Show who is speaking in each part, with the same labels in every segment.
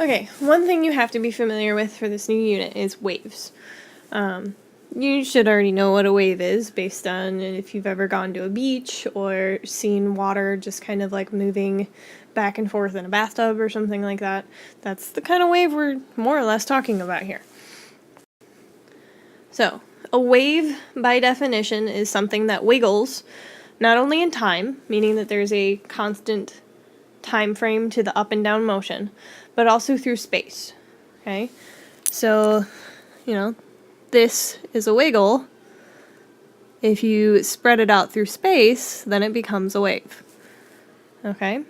Speaker 1: Okay, one thing you have to be familiar with for this new unit is waves. You should already know what a wave is based on if you've ever gone to a beach or seen water just kind of like moving back and forth in a bathtub or something like that. That's the kind of wave we're more or less talking about here. So, a wave, by definition, is something that wiggles not only in time, meaning that there's a constant time frame to the up and down motion, but also through space. Okay? So, this is a wiggle. If you spread it out through space, then it becomes a wave. Okay?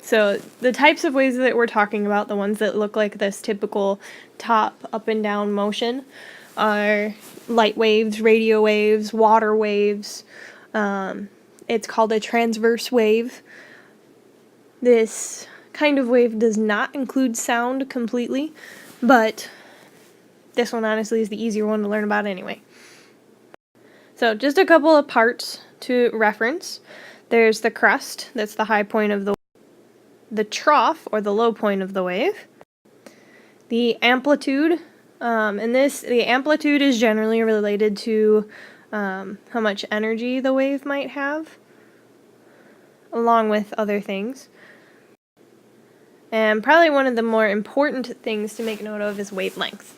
Speaker 1: So the types of waves that we're talking about, the ones that look like this typical top up and down motion, are light waves, radio waves, water waves. It's called a transverse wave. This kind of wave does not include sound completely, but this one honestly is the easier one to learn about anyway. So just a couple of parts to reference. There's the crest, that's the high point of the trough, or the low point of the wave. The amplitude, the amplitude is generally related to how much energy the wave might have, along with other things. And probably one of the more important things to make note of is wavelength.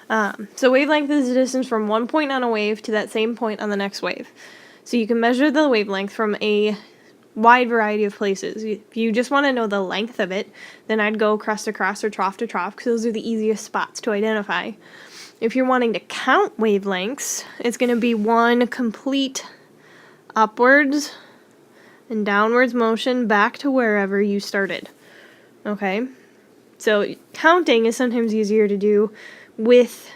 Speaker 1: So wavelength is the distance from one point on a wave to that same point on the next wave. So you can measure the wavelength from a wide variety of places. If you just want to know the length of it, then I'd go crest to crest or trough to trough, because those are the easiest spots to identify. If you're wanting to count wavelengths, it's going to be one complete upwards and downwards motion back to wherever you started. Okay? So counting is sometimes easier to do with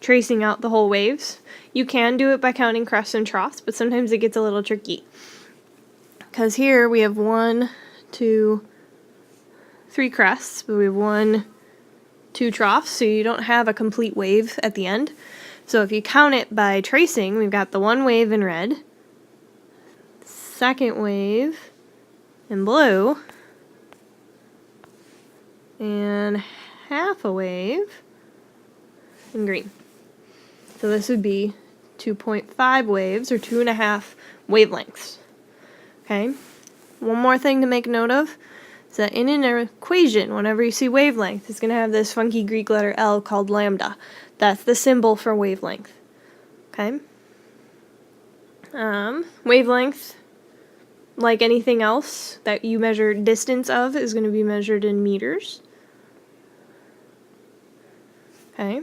Speaker 1: tracing out the whole waves. You can do it by counting crests and troughs, but sometimes it gets a little tricky. Because here we have 1, 2, 3 crests, but we have 1, 2 troughs, so you don't have a complete wave at the end. So if you count it by tracing, we've got the one wave in red, second wave in blue, and half a wave in green. So this would be 2.5 waves, or 2.5 wavelengths. Okay? One more thing to make note of is that in an equation, whenever you see wavelength, it's going to have this funky Greek letter L called lambda. That's the symbol for wavelength. Okay? Wavelength, like anything else that you measure distance of, is going to be measured in meters. Okay?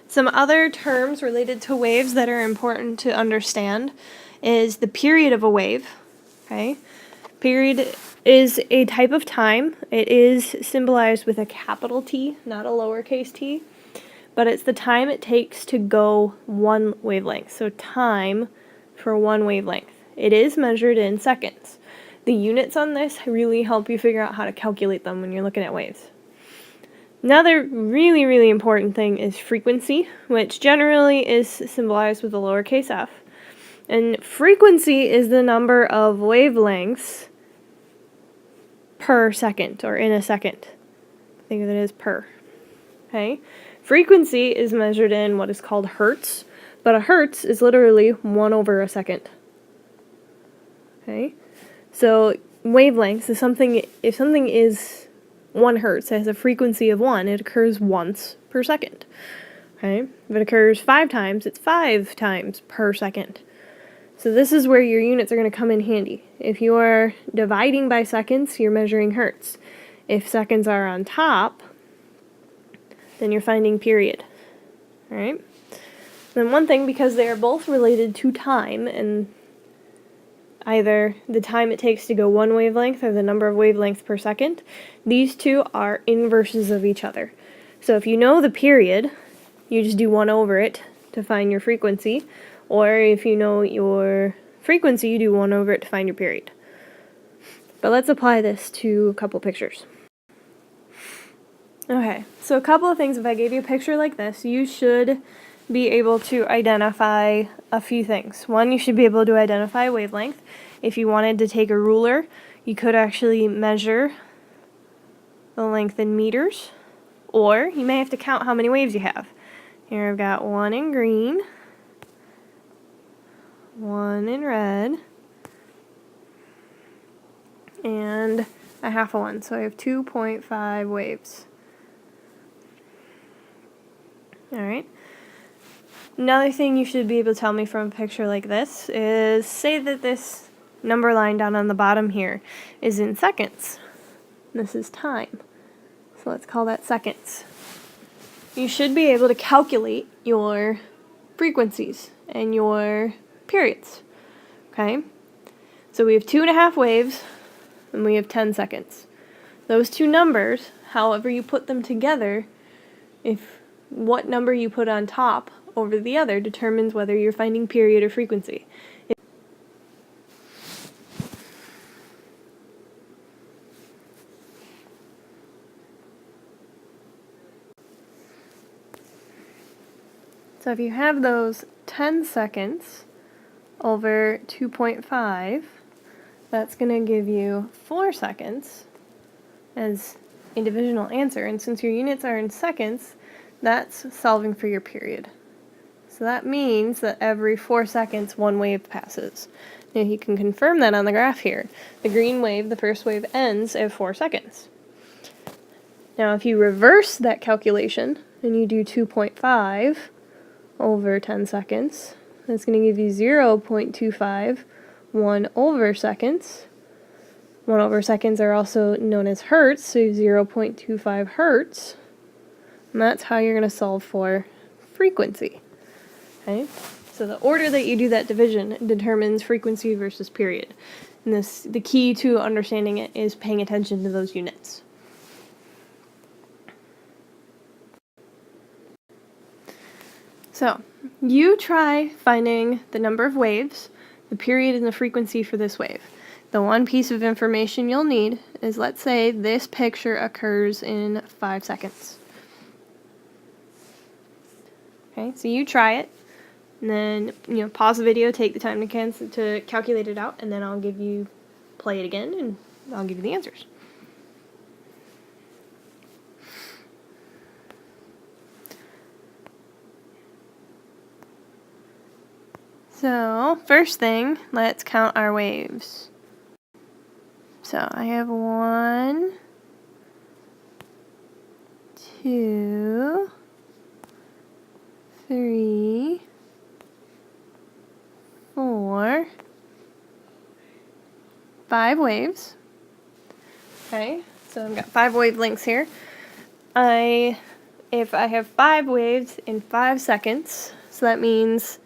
Speaker 1: Some other terms related to waves that are important to understand is the period of a wave. Okay? Period is a type of time. It is symbolized with a capital T, not a lowercase t, but it's the time it takes to go one wavelength. So time for one wavelength. It is measured in seconds. The units on this really help you figure out how to calculate them when you're looking at waves. Another really, really important thing is frequency, which generally is symbolized with a lowercase f. And frequency is the number of wavelengths per second, or in a second. Think of it as per. Okay? Frequency is measured in what is called hertz, but a hertz is literally 1 over a second. Okay? So wavelengths is something, if something is 1 hertz, it has a frequency of 1, it occurs once per second. Okay? If it occurs 5 times, it's 5 times per second. So this is where your units are going to come in handy. If you are dividing by seconds, you're measuring hertz. If seconds are on top, then you're finding period. Alright? Then one thing, because they are both related to time, and either the time it takes to go one wavelength or the number of wavelengths per second, these two are inverses of each other. So if you know the period, you just do 1 over it to find your frequency, or if you know your frequency, you do 1 over it to find your period. But let's apply this to a couple pictures. Okay, so a couple of things. If I gave you a picture like this, you should be able to identify a few things. One, you should be able to identify wavelength. If you wanted to take a ruler, you could actually measure the length in meters, or you may have to count how many waves you have. Here I've got one in green, one in red, and a half a one, so I have 2.5 waves. Alright. Another thing you should be able to tell me from a picture like this is, say that this number line down on the bottom here is in seconds. This is time. So let's call that seconds. You should be able to calculate your frequencies and your periods. Okay? So we have 2.5 waves and we have 10 seconds. Those two numbers, however you put them together, if what number you put on top over the other determines whether you're finding period or frequency. So if you have those 10 seconds over 2.5, that's going to give you 4 seconds as a divisional answer. And since your units are in seconds, that's solving for your period. So that means that every 4 seconds, one wave passes. Now you can confirm that on the graph here. The green wave, the first wave, ends at 4 seconds. Now if you reverse that calculation and you do 2.5 over 10 seconds, that's going to give you 0.25 1 over seconds. 1 over seconds are also known as hertz, so 0.25 hertz. And that's how you're going to solve for frequency. Okay? So the order that you do that division determines frequency versus period. And the key to understanding it is paying attention to those units. So, you try finding the number of waves, the period, and the frequency for this wave. The one piece of information you'll need is, let's say this picture occurs in 5 seconds. Okay, so you try it, and then pause the video, take the time to calculate it out, and then I'll play it again, and I'll give you the answers. So, first thing, let's count our waves. So, I have 1, 2, 3, 4, 5 waves. Okay, so I've got 5 wavelengths here. If I have 5 waves in 5 seconds, so that means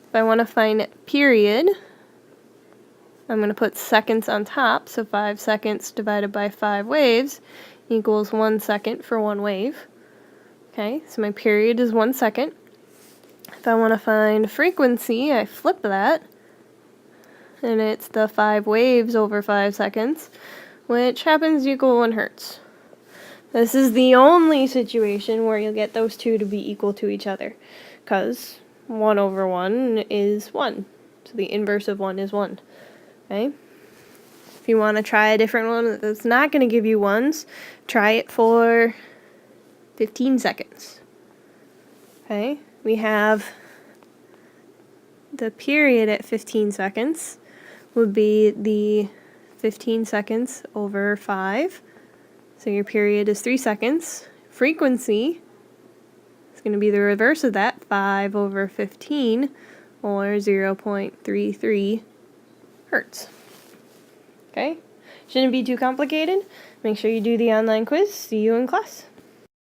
Speaker 1: if I want to find period, I'm going to put seconds on top, so 5 seconds divided by 5 waves equals 1 second for 1 wave. Okay, so my period is 1 second. If I want to find frequency, I flip that, and it's the 5 waves over 5 seconds, which happens to equal 1 hertz. This is the only situation where you'll get those two to be equal to each other, because 1 over 1 is 1, so the inverse of 1 is 1. Okay? If you want to try a different one that's not going to give you ones, try it for 15 seconds. Okay? We have the period at 15 seconds would be the 15 seconds over 5. So your period is 3 seconds. Frequency is going to be the reverse of that, 5 over 15, or 0.33 hertz. Okay? Shouldn't be too complicated. Make sure you do the online quiz. See you in class.